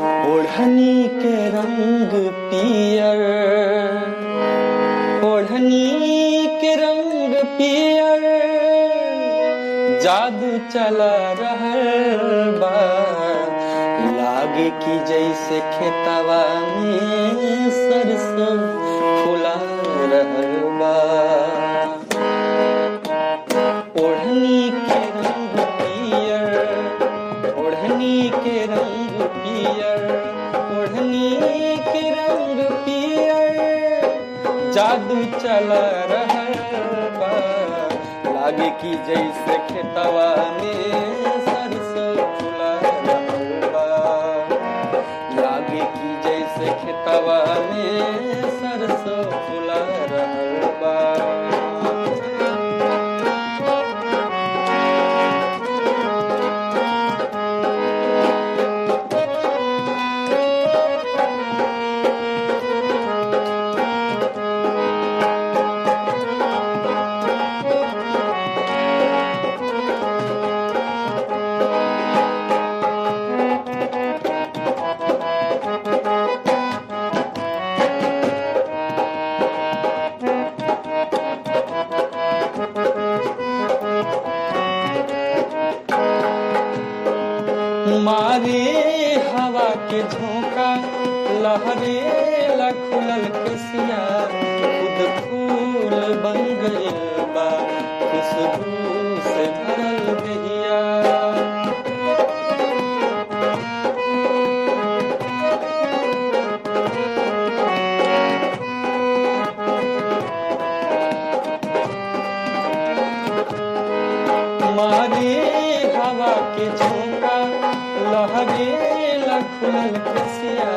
ओढ़नी के रंग पियर, ओढ़नी के रंग पियर, जादू चला रहल बा। लागे कि जैसे खेतवा में सरसों फुला रहल बा। ओढ़नी के रंग पियर, ओढ़नी के रंग पियर, ओढ़नी के रंग पियर, जादू चला रहल बा। लागे कि जैसे खेतवा में सरसों फुला रहल बा। लागे कि जैसे खेतवा में सरसों फुला रहल बा। मारे हवा के झोंका, लहरे खुलल केसिया, खुद फूल बन गइल बा, खुशबू से भरल देहिया। मारे हवा के झोंका, लहरे खुलल केसिया,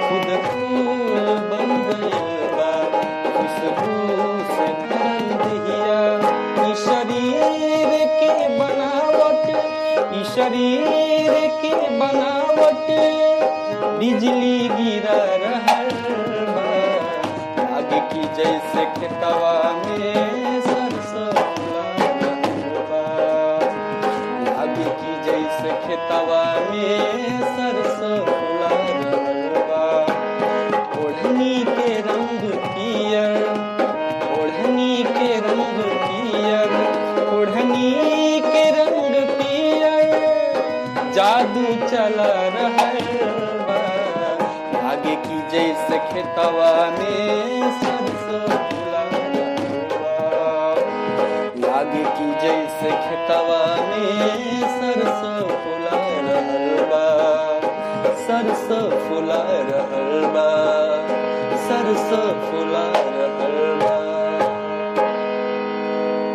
खुद फूल बन गइल बा, खुशबू से भरल देहिया। ई शरीर के बनावट, ई शरीर के बनावट, बिजली गिरा रहल बा। लागे कि जैसे खेतवा में सरसों फुला रहल बा। लागे कि जैसे खेतवा में सरसों फुला रहल बा। ओढ़नी के रंग पियर, ओढ़नी के रंग पियर, ओढ़नी के रंग पियर, जादू चला रहल बा। लागे कि जैसे खेतवा में सरसों फुला रहल बा। लागे कि जैसे खेतवा में सरसों फुला रहल बा। सरसों फुला रहल बा, सरसों फुला रहल बा।